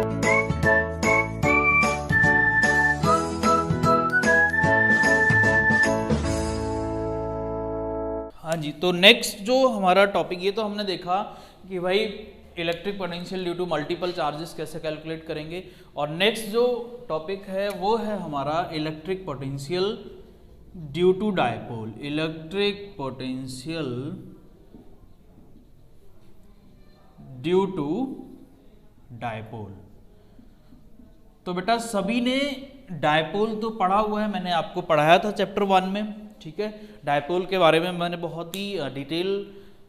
हाँ जी, तो नेक्स्ट जो हमारा टॉपिक, ये तो हमने देखा कि भाई electric potential due to multiple charges कैसे कैलकुलेट करेंगे। और नेक्स्ट जो टॉपिक है वो है हमारा electric potential due to dipole. Electric potential due to dipole. तो बेटा सभी ने डायपोल तो पढ़ा हुआ है, मैंने आपको पढ़ाया था चैप्टर 1 में, ठीक है। डायपोल के बारे में मैंने बहुत ही डिटेल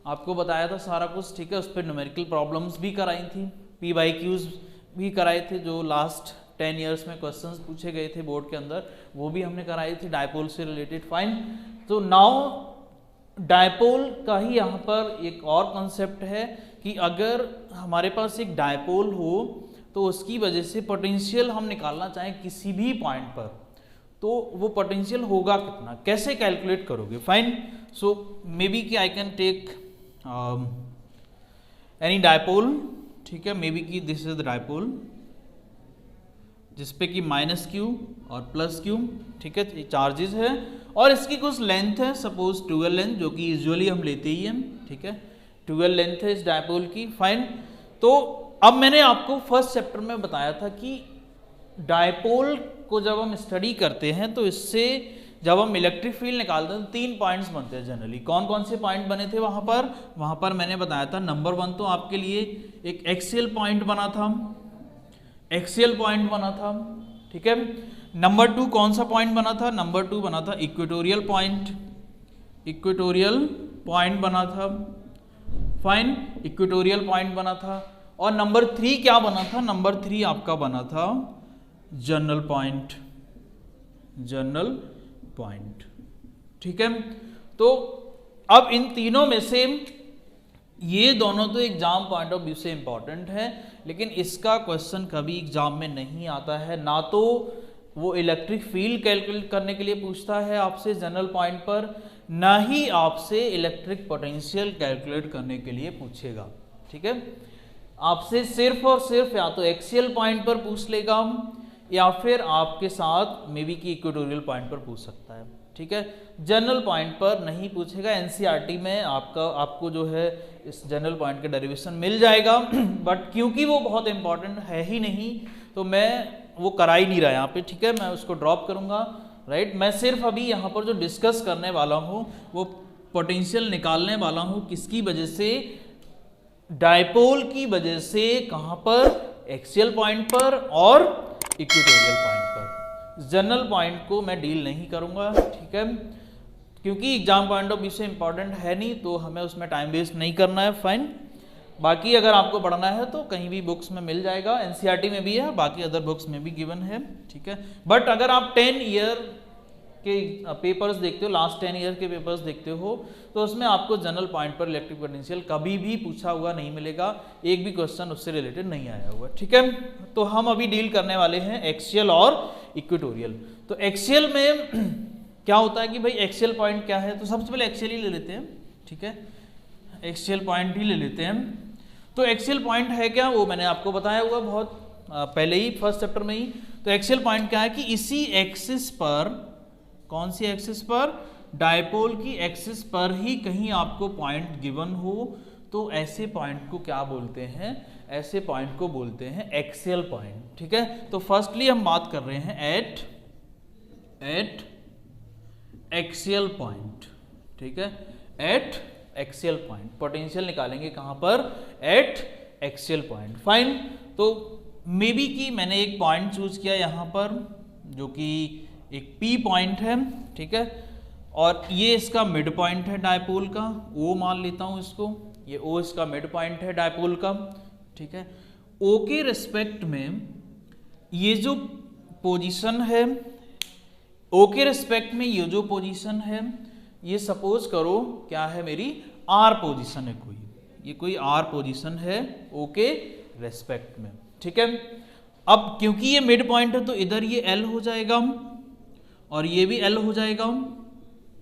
आपको बताया था सारा कुछ, ठीक है। उस पर न्यूमेरिकल प्रॉब्लम्स भी कराई थी, PYQs भी कराए थे, जो लास्ट 10 इयर्स में क्वेश्चंस पूछे गए थे बोर्ड के अंदर, वो भी हमने कराई थी डायपोल से रिलेटेड। फाइन। तो नाउ डायपोल का ही यहाँ पर एक और कॉन्सेप्ट है कि अगर हमारे पास एक डायपोल हो तो उसकी वजह से पोटेंशियल हम निकालना चाहें किसी भी पॉइंट पर, तो वो पोटेंशियल होगा कितना, कैसे कैलकुलेट करोगे। फाइन। सो मे बी कि I can take any dipole, ठीक है। मे बी कि दिस इज द डायपोल जिसपे कि -q और +q, ठीक है, चार्जेस है और इसकी कुछ लेंथ है, सपोज 12 लेंथ, जो कि यूजुअली हम लेते ही हैं, ठीक है। 12 लेंथ है इस डायपोल की। फाइन। तो अब मैंने आपको फर्स्ट चैप्टर में बताया था कि डायपोल को जब हम स्टडी करते हैं तो इससे जब हम इलेक्ट्रिक फील्ड निकालते हैं तो 3 पॉइंट्स बनते हैं जनरली। कौन कौन से पॉइंट बने थे वहां पर मैंने बताया था, नंबर 1 तो आपके लिए एक एक्सियल पॉइंट बना था, एक्सियल पॉइंट बना था, ठीक है। नंबर 2 कौन सा पॉइंट बना था, नंबर 2 बना था इक्वेटोरियल पॉइंट, इक्वेटोरियल पॉइंट बना था। फाइन, इक्वेटोरियल पॉइंट बना था। और नंबर 3 क्या बना था, नंबर 3 आपका बना था जनरल पॉइंट, जनरल पॉइंट, ठीक है। तो अब इन तीनों में से ये दोनों तो एग्जाम पॉइंट ऑफ व्यू से इंपॉर्टेंट है, लेकिन इसका क्वेश्चन कभी एग्जाम में नहीं आता है। ना तो वो इलेक्ट्रिक फील्ड कैलकुलेट करने के लिए पूछता है आपसे जनरल पॉइंट पर, ना ही आपसे इलेक्ट्रिक पोटेंशियल कैलकुलेट करने के लिए पूछेगा, ठीक है। आपसे सिर्फ और सिर्फ या तो एक्सियल पॉइंट पर पूछ लेगा या फिर आपके साथ मे बी कि इक्वेटोरियल पॉइंट पर पूछ सकता है, ठीक है। जनरल पॉइंट पर नहीं पूछेगा। एनसीईआरटी में आपको जो है इस जनरल पॉइंट का डेरिवेशन मिल जाएगा, बट क्योंकि वो बहुत इंपॉर्टेंट है ही नहीं तो मैं वो करा ही नहीं रहा यहाँ पे, ठीक है। मैं उसको ड्रॉप करूँगा, राइट। मैं सिर्फ अभी यहाँ पर जो डिस्कस करने वाला हूँ वो पोटेंशियल निकालने वाला हूँ किसकी वजह से, डायपोल की वजह से। कहाँ पर, एक्सियल पॉइंट पर और इक्वेटोरियल पॉइंट पर। जनरल पॉइंट को मैं डील नहीं करूंगा, ठीक है, क्योंकि एग्जाम पॉइंट ऑफ व्यू से इंपॉर्टेंट है नहीं, तो हमें उसमें टाइम वेस्ट नहीं करना है। फाइन। बाकी अगर आपको पढ़ना है तो कहीं भी बुक्स में मिल जाएगा, एनसीईआरटी में भी है, बाकी अदर बुक्स में भी गिवन है, ठीक है। बट अगर आप 10 ईयर के पेपर्स देखते हो, लास्ट 10 ईयर के पेपर्स देखते हो, तो उसमें आपको जनरल पॉइंट पर इलेक्ट्रिक पोटेंशियल कभी भी पूछा हुआ नहीं मिलेगा, एक भी क्वेश्चन उससे रिलेटेड नहीं आया हुआ, ठीक है। तो हम अभी डील करने वाले हैं एक्सियल और इक्वेटोरियल। तो एक्सियल में क्या होता है कि भाई एक्सियल पॉइंट क्या है, तो सबसे पहले एक्सियल ही ले लेते हैं, ठीक है। एक्सियल पॉइंट ही ले लेते हैं। तो एक्सियल पॉइंट है क्या, वो मैंने आपको बताया हुआ बहुत पहले ही, फर्स्ट चैप्टर में ही। तो एक्सियल पॉइंट क्या है कि इसी एक्सिस पर, कौन सी एक्सिस पर, डायपोल की एक्सिस पर ही कहीं आपको पॉइंट गिवन हो, तो ऐसे पॉइंट को क्या बोलते हैं, ऐसे पॉइंट को बोलते हैं एक्सियल पॉइंट, ठीक है। तो फर्स्टली हम बात कर रहे हैं एट एक्सियल पॉइंट, ठीक है। एट एक्सियल पॉइंट पोटेंशियल निकालेंगे कहां पर, एट एक्सियल पॉइंट। फाइन। तो मे बी कि मैंने एक पॉइंट चूज किया यहां पर जो कि एक P पॉइंट है, ठीक है, और ये इसका मिड पॉइंट है डायपोल का, O मान लेता हूं इसको, ये O इसका मिड पॉइंट है डायपोल का, ठीक है। O के रिस्पेक्ट में ये जो पोजीशन है, O के रिस्पेक्ट में ये जो पोजीशन है, ये सपोज करो क्या है, मेरी R पोजीशन है, ये कोई R पोजीशन है O के रिस्पेक्ट में, ठीक है। अब क्योंकि ये मिड पॉइंट है तो इधर ये L हो जाएगा और ये भी L हो जाएगा,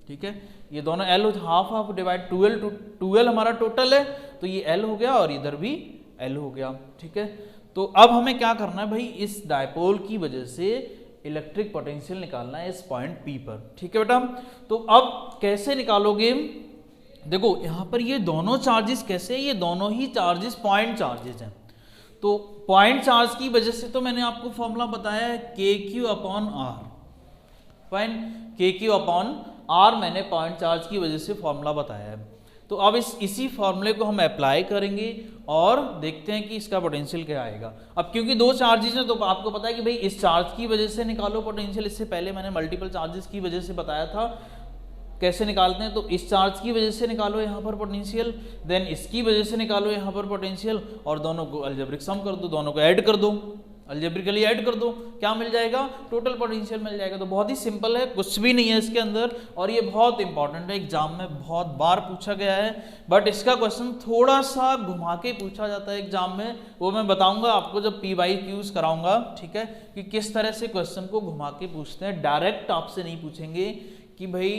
ठीक है। ये दोनों L हाफ हाफ डिवाइड 12 हमारा टोटल है, तो ये L हो गया और इधर भी L हो गया, ठीक है। तो अब हमें क्या करना है भाई, इस डायपोल की वजह से इलेक्ट्रिक पोटेंशियल निकालना है इस पॉइंट P पर, ठीक है बेटा। तो अब कैसे निकालोगे, देखो यहाँ पर ये दोनों चार्जेस कैसे है, ये दोनों ही चार्जेस पॉइंट चार्जेस हैं। तो पॉइंट चार्ज की वजह से तो मैंने आपको फॉर्मूला बताया है KQ upon R, fine, KQ upon R मैंने पॉइंट चार्ज की वजह से फॉर्मूला बताया है। तो अब इसी फॉर्मूले को हम अप्लाई करेंगे और देखते हैं कि इसका पोटेंशियल क्या आएगा। अब क्योंकि दो चार्जेस हैं तो आपको पता है कि भाई इस चार्ज की वजह से निकालो पोटेंशियल, इससे पहले मैंने मल्टीपल चार्जेस की वजह से बताया था कैसे निकालते हैं। तो इस चार्ज की वजह से निकालो यहाँ पर पोटेंशियल, देन इसकी वजह से निकालो यहाँ पर पोटेंशियल, और दोनों को अलजेब्रिक सम कर दो, दोनों को ऐड कर दो, अलजेब्रिकली ऐड कर दो, क्या मिल जाएगा, टोटल पोटेंशियल मिल जाएगा। तो बहुत ही सिंपल है, कुछ भी नहीं है इसके अंदर, और ये बहुत इंपॉर्टेंट है, एग्जाम में बहुत बार पूछा गया है। बट इसका क्वेश्चन थोड़ा सा घुमा के पूछा जाता है एग्जाम में, वो मैं बताऊंगा आपको जब PYQs कराऊंगा, ठीक है, कि किस तरह से क्वेश्चन को घुमा के पूछते हैं। डायरेक्ट आपसे नहीं पूछेंगे कि भाई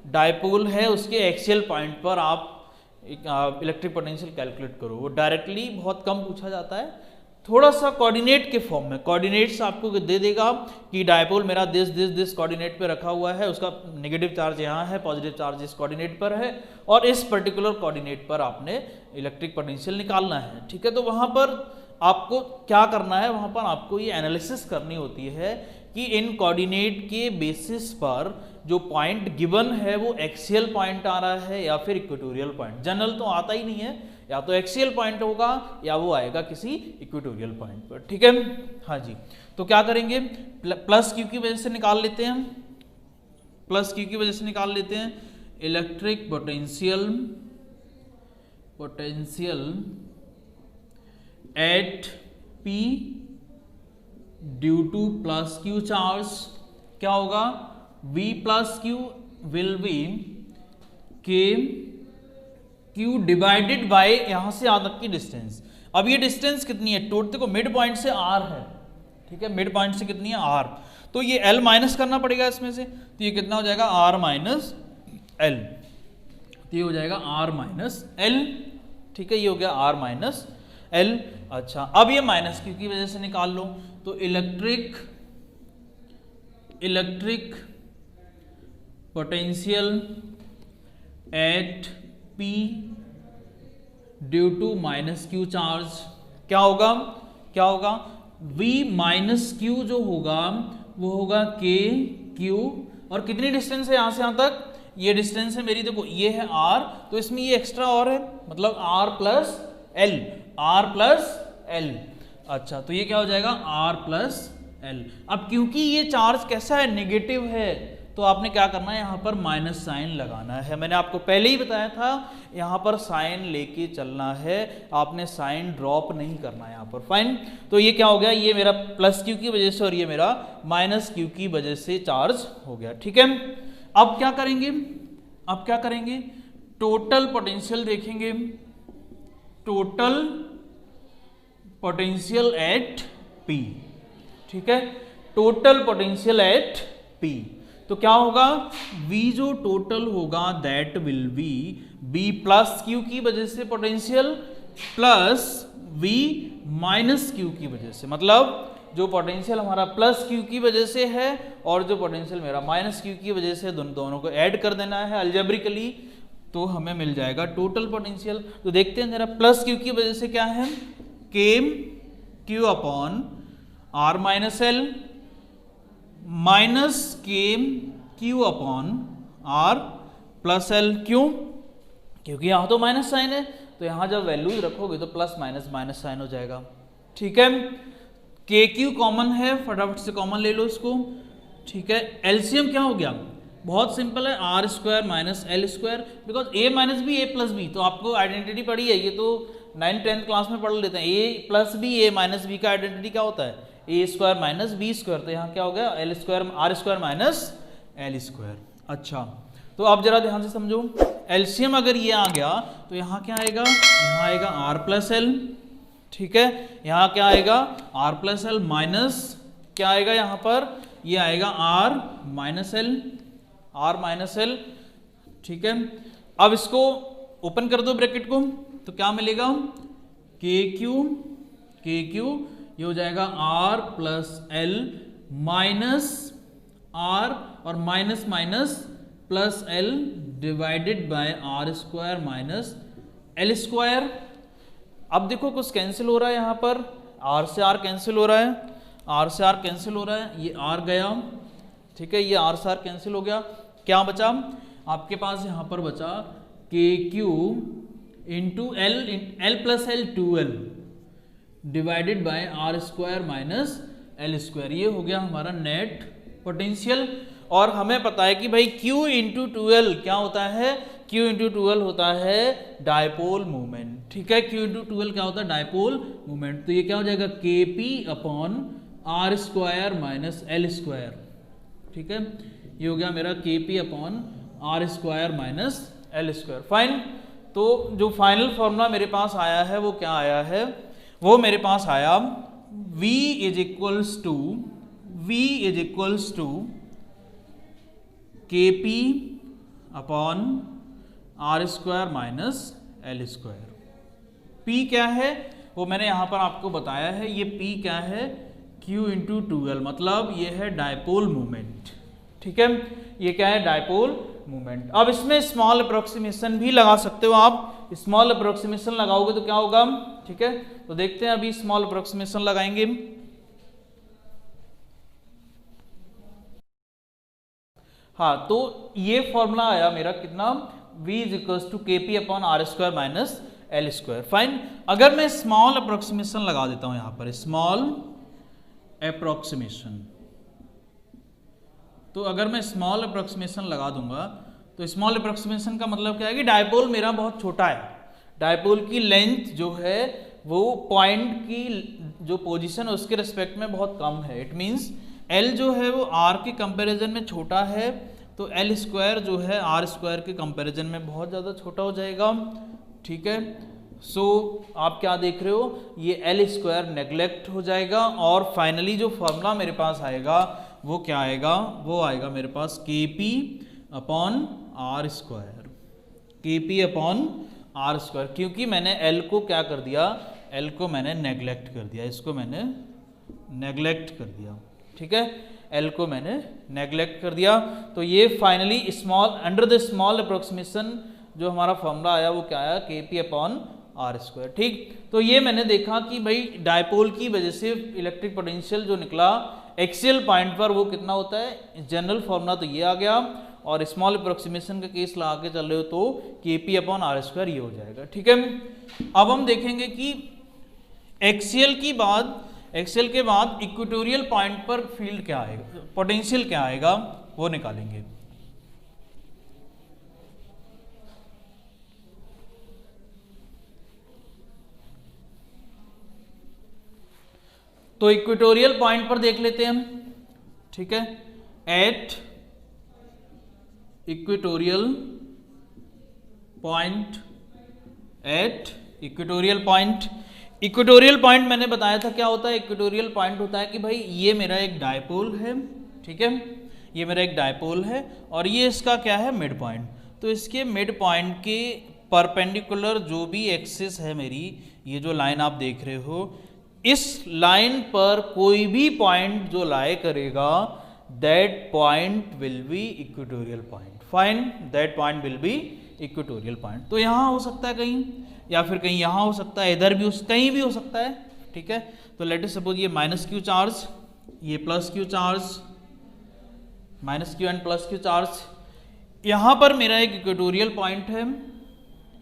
डायपोल है उसके एक्सियल पॉइंट पर आप इलेक्ट्रिक पोटेंशियल कैलकुलेट करो, वो डायरेक्टली बहुत कम पूछा जाता है। थोड़ा सा कोऑर्डिनेट के फॉर्म में, कोऑर्डिनेट्स आपको दे देगा कि डायपोल मेरा दिस कोऑर्डिनेट पे रखा हुआ है, उसका नेगेटिव चार्ज यहाँ है, पॉजिटिव चार्ज इस कोऑर्डिनेट पर है, और इस पर्टिकुलर कोऑर्डिनेट पर आपने इलेक्ट्रिक पोटेंशियल निकालना है, ठीक है। तो वहाँ पर आपको क्या करना है, वहाँ पर आपको ये एनालिसिस करनी होती है कि इन कोऑर्डिनेट के बेसिस पर जो पॉइंट गिवन है वो एक्सियल पॉइंट आ रहा है या फिर इक्वेटोरियल पॉइंट। जनरल तो आता ही नहीं है, या तो एक्सियल पॉइंट होगा या वो आएगा किसी इक्वेटोरियल पॉइंट पर, ठीक है। हाँ जी, तो क्या करेंगे, प्लस क्यू की वजह से निकाल लेते हैं, प्लस क्यू की वजह से निकाल लेते हैं electric potential at P due to plus Q charge. क्या होगा, V plus Q will be Q divided by यहां से यहां तक की डिस्टेंस। अब ये डिस्टेंस कितनी है, टोटल को मिड पॉइंट से R है, ठीक है, मिड पॉइंट से कितनी है R, तो ये L माइनस करना पड़ेगा इसमें से, तो ये कितना हो जाएगा R माइनस L, तो ये हो जाएगा R माइनस L, ठीक है, ये हो गया R माइनस L। अच्छा, अब ये माइनस क्यू की वजह से निकाल लो, तो electric potential at P due to minus Q charge क्या होगा, V माइनस क्यू जो होगा वो होगा KQ, और कितनी डिस्टेंस है यहां से यहां तक, ये डिस्टेंस है मेरी, देखो ये है R, तो इसमें ये एक्स्ट्रा और है, मतलब R प्लस L। अच्छा, तो ये क्या हो जाएगा R प्लस L। अब क्योंकि ये चार्ज कैसा है, नेगेटिव है, तो आपने क्या करना है, यहाँ पर माइनस साइन लगाना है। मैंने आपको पहले ही बताया था यहाँ पर साइन लेके चलना है, आपने साइन ड्रॉप नहीं करना है यहाँ पर, फाइन। तो ये क्या हो गया, ये मेरा प्लस क्यू की वजह से और ये मेरा माइनस क्यू की वजह से चार्ज हो गया, ठीक है। अब क्या करेंगे, टोटल पोटेंशियल देखेंगे, टोटल पोटेंशियल एट P, ठीक है, टोटल पोटेंशियल एट P। तो क्या होगा, V जो टोटल होगा that will be B plus Q की वजह से potential plus V minus Q की वजह से, मतलब जो पोटेंशियल हमारा प्लस क्यू की वजह से है और जो पोटेंशियल मेरा माइनस क्यू की वजह से, दोनों को ऐड कर देना है अलजेब्रिकली, तो हमें मिल जाएगा टोटल पोटेंशियल। तो देखते हैं जरा, प्लस क्यू की वजह से क्या है, KQ upon R minus L minus KQ upon R plus L। क्यों, क्योंकि यहाँ तो माइनस साइन है, तो यहाँ जब वैल्यूज रखोगे तो प्लस माइनस माइनस साइन हो जाएगा, ठीक है। KQ कॉमन है, फटाफट से कॉमन ले लो इसको, ठीक है। एलसीएम क्या हो गया, बहुत सिंपल है, R square minus L square, because A minus B A plus B, तो आपको आइडेंटिटी पढ़ी है, ये तो 9th-10th क्लास में पढ़ लेते हैं, A plus B A minus B का आइडेंटिटी क्या होता है, A square minus B square, तो यहाँ क्या हो गया, L square R square minus L square. अच्छा, तो आप जरा ध्यान से समझो, एलसीएम अगर ये आ गया तो यहाँ क्या आएगा, यहाँ आएगा R प्लस L, ठीक है, यहाँ क्या आएगा R प्लस L माइनस क्या आएगा यहाँ पर, ये आएगा R माइनस L, ठीक है। अब इसको ओपन कर दो ब्रैकेट को, तो क्या मिलेगा, KQ ये हो जाएगा R plus L minus R और minus minus plus L divided by R square minus L square. अब देखो कुछ कैंसिल हो रहा है यहाँ पर, आर से आर कैंसिल हो रहा है, आर से आर कैंसिल हो रहा है, ये आर गया, ठीक है, ये आर से आर कैंसिल हो गया। क्या बचा आपके पास यहाँ पर बचा के Q into L plus L 2l divided by R square minus L square. ये हो गया हमारा नेट पोटेंशियल। और हमें पता है कि भाई Q इंटू 2l क्या होता है, Q इंटू 2l होता है डायपोल मोमेंट, ठीक है, Q इंटू 2l क्या होता है डायपोल मोमेंट। तो ये क्या हो जाएगा Kp upon R square minus L square, ठीक है, ये हो गया मेरा Kp upon R square minus L square. Fine. तो जो फाइनल फॉर्मूला मेरे पास आया है वो क्या आया है, वो मेरे पास आया V is equals to Kp upon R square minus L square. P क्या है वो मैंने यहाँ पर आपको बताया है, ये P क्या है Q इंटू 2l, मतलब ये है डायपोल मोमेंट, ठीक है, ये क्या है डायपोल मोमेंट। अब इसमें स्मॉल अप्रोक्सीमेशन भी लगा सकते हो आप, स्मॉल अप्रोक्सीमेशन लगाओगे तो क्या होगा, ठीक है, तो देखते हैं अभी स्मॉल अप्रोक्सीमेशन लगाएंगे। हाँ, तो ये फॉर्मूला आया मेरा कितना, V is equals to Kp upon R square minus L square. Fine. अगर मैं स्मॉल अप्रोक्सीमेशन लगा देता हूं यहां पर, स्मॉल अप्रोक्सीमेशन, तो अगर मैं स्मॉल अप्रोक्सीमेशन लगा दूंगा तो स्मॉल अप्रोक्सीमेशन का मतलब क्या है कि डायपोल मेरा बहुत छोटा है, डायपोल की लेंथ जो है वो पॉइंट की जो पोजीशन है उसके रिस्पेक्ट में बहुत कम है। इट मींस L जो है वो R के कंपैरिजन में छोटा है, तो L स्क्वायर जो है R स्क्वायर के कंपैरिजन में बहुत ज़्यादा छोटा हो जाएगा, ठीक है। सो आप क्या देख रहे हो, ये L स्क्वायर नेग्लेक्ट हो जाएगा और फाइनली जो फॉर्मूला मेरे पास आएगा वो क्या आएगा, वो आएगा मेरे पास Kp upon R square, Kp upon R square, क्योंकि मैंने L को क्या कर दिया, L को मैंने नेग्लेक्ट कर दिया, इसको मैंने नेग्लेक्ट कर दिया, ठीक है, L को मैंने नेग्लेक्ट कर दिया। तो ये finally small under the small approximation जो हमारा फॉर्मूला आया वो क्या आया, Kp अपॉन आर स्क्वायर, ठीक। तो ये मैंने देखा कि भाई डायपोल की वजह से इलेक्ट्रिक पोटेंशियल जो निकला एक्सियल पॉइंट पर वो कितना होता है, जनरल फॉर्मूला तो ये आ गया, और स्मॉल अप्रोक्सीमेशन का केस लगा के चल रहे हो तो Kp अपॉन आर स्क्वायर ये हो जाएगा, ठीक है। अब हम देखेंगे कि एक्सियल के बाद इक्वेटोरियल पॉइंट पर फील्ड क्या आएगा, पोटेंशियल क्या आएगा वो निकालेंगे। तो इक्वेटोरियल पॉइंट पर देख लेते हैं हम, ठीक है, at equatorial point, at equatorial point. Equatorial point मैंने बताया था क्या होता है, इक्वेटोरियल पॉइंट होता है कि भाई ये मेरा एक डायपोल है, ठीक है, ये मेरा एक डायपोल है और ये इसका क्या है मिड पॉइंट। तो इसके मिड पॉइंट के परपेंडिकुलर जो भी एक्सिस है मेरी, ये जो लाइन आप देख रहे हो, इस लाइन पर कोई भी पॉइंट जो लाई करेगा that point will be equatorial point. Fine, that point will be equatorial point. तो यहाँ हो सकता है कहीं, या फिर कहीं यहाँ हो सकता है, इधर भी कहीं भी हो सकता है, ठीक है। तो लेट अस सपोज ये माइनस क्यू चार्ज, ये plus Q charge, minus Q and plus Q charge, यहाँ पर मेरा एक इक्वेटोरियल पॉइंट है,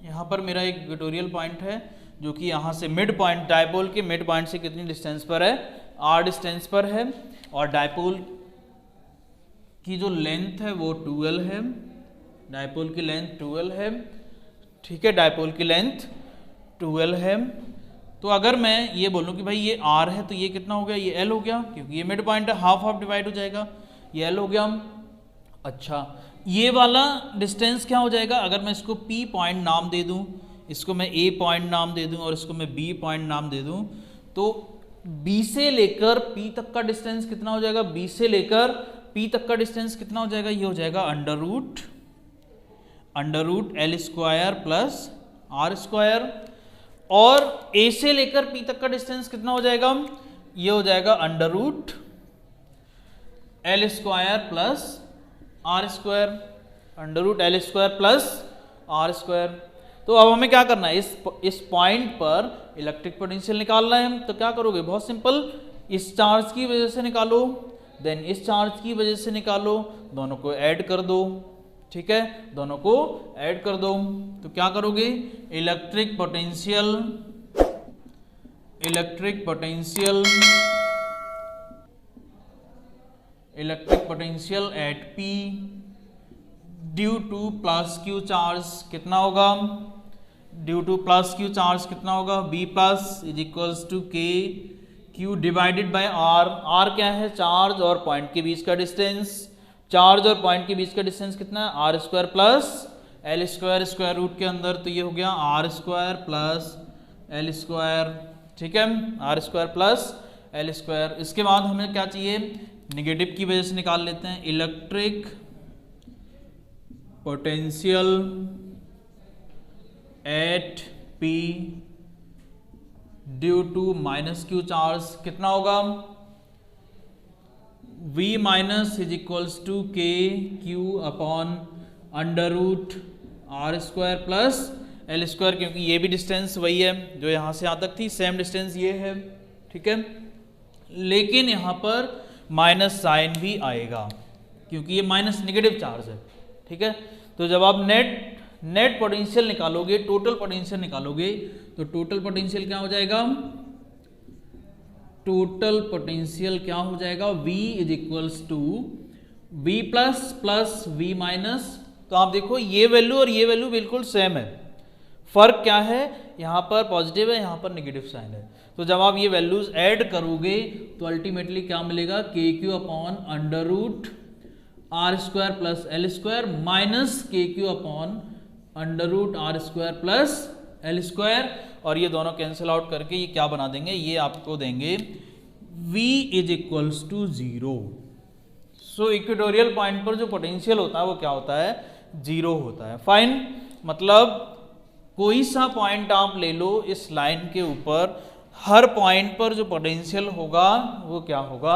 यहाँ पर मेरा एक इक्वेटोरियल पॉइंट है जो कि यहाँ से मिड पॉइंट, डायपोल के मिड पॉइंट से कितनी डिस्टेंस पर है, r डिस्टेंस पर है, और डायपोल की जो लेंथ है वो 2l है, डायपोल की लेंथ 2l है, ठीक है, डायपोल की लेंथ 2l है। तो अगर मैं ये बोलूँ कि भाई ये r है तो ये कितना हो गया, ये l हो गया, क्योंकि ये मिड पॉइंट है, हाफ हाफ डिवाइड हो जाएगा, ये l हो गया। अच्छा, ये वाला डिस्टेंस क्या हो जाएगा, अगर मैं इसको p पॉइंट नाम दे दूँ, इसको मैं a पॉइंट नाम दे दूँ और इसको मैं b पॉइंट नाम दे दूँ, तो b से लेकर p तक का डिस्टेंस कितना हो जाएगा, b से लेकर p तक का डिस्टेंस कितना हो जाएगा, ये हो जाएगा under root l square plus r square, और a से लेकर p तक का डिस्टेंस कितना हो जाएगा, ये हो जाएगा under root L square plus R square, under root L square plus R square. तो अब हमें क्या करना है, इस पॉइंट पर इलेक्ट्रिक पोटेंशियल निकालना है। तो क्या करोगे, बहुत सिंपल, इस चार्ज की वजह से निकालो, देन इस चार्ज की वजह से निकालो, दोनों को ऐड कर दो, ठीक है, दोनों को ऐड कर दो। तो क्या करोगे, electric potential at P due to plus Q charge कितना होगा, due to plus Q charge कितना होगा, B plus is equals to K Q divided by R. R क्या है, चार्ज और पॉइंट के बीच का डिस्टेंस, चार्ज और पॉइंट के बीच का डिस्टेंस कितना है, R square plus L square, square root के अंदर, तो ये हो गया R square plus L square, ठीक है, R square plus L square. इसके बाद हमें क्या चाहिए, नेगेटिव की वजह से निकाल लेते हैं, electric potential at P due to minus Q charge कितना होगा, V minus is equals to K Q upon under root R square plus L square, क्योंकि ये भी डिस्टेंस वही है जो यहाँ से यहाँ तक थी, सेम डिस्टेंस ये है, ठीक है, लेकिन यहाँ पर माइनस साइन भी आएगा क्योंकि ये माइनस नेगेटिव चार्ज है, ठीक है। तो जब आप नेट पोटेंशियल निकालोगे, टोटल पोटेंशियल निकालोगे, तो टोटल पोटेंशियल क्या हो जाएगा, टोटल पोटेंशियल क्या हो जाएगा, V is equals to V plus plus V minus. तो आप देखो ये वैल्यू और ये वैल्यू बिल्कुल सेम है, फर्क क्या है, यहाँ पर पॉजिटिव है, यहाँ पर नेगेटिव साइन है। तो जब आप ये वैल्यूज ऐड करोगे तो अल्टीमेटली क्या मिलेगा, K Q upon under root R square plus L square minus K Q upon under root R square plus L square, और ये दोनों कैंसिल आउट करके ये क्या बना देंगे, ये आपको देंगे V is equals to 0। So equatorial point पर जो पोटेंशियल होता है वो क्या होता है, 0 होता है। फाइन, मतलब कोई सा पॉइंट आप ले लो इस लाइन के ऊपर, हर पॉइंट पर जो पोटेंशियल होगा वो क्या होगा,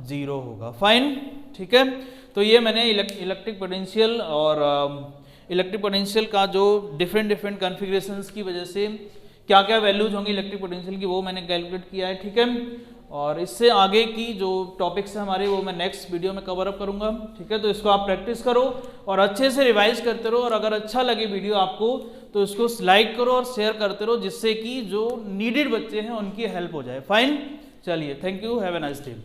0 होगा। फाइन, ठीक है। तो ये मैंने इलेक्ट्रिक पोटेंशियल और इलेक्ट्रिक पोटेंशियल का जो डिफरेंट कॉन्फ़िगरेशंस की वजह से क्या क्या वैल्यूज होंगी इलेक्ट्रिक पोटेंशियल की, वो मैंने कैलकुलेट किया है, ठीक है। और इससे आगे की जो टॉपिक्स हैं हमारे, वो मैं नेक्स्ट वीडियो में कवर अप करूंगा, ठीक है। तो इसको आप प्रैक्टिस करो और अच्छे से रिवाइज करते रहो, और अगर अच्छा लगे वीडियो आपको तो इसको लाइक करो और शेयर करते रहो, जिससे कि जो नीडेड बच्चे हैं उनकी हेल्प हो जाए। फाइन, चलिए, thank you, have a nice day.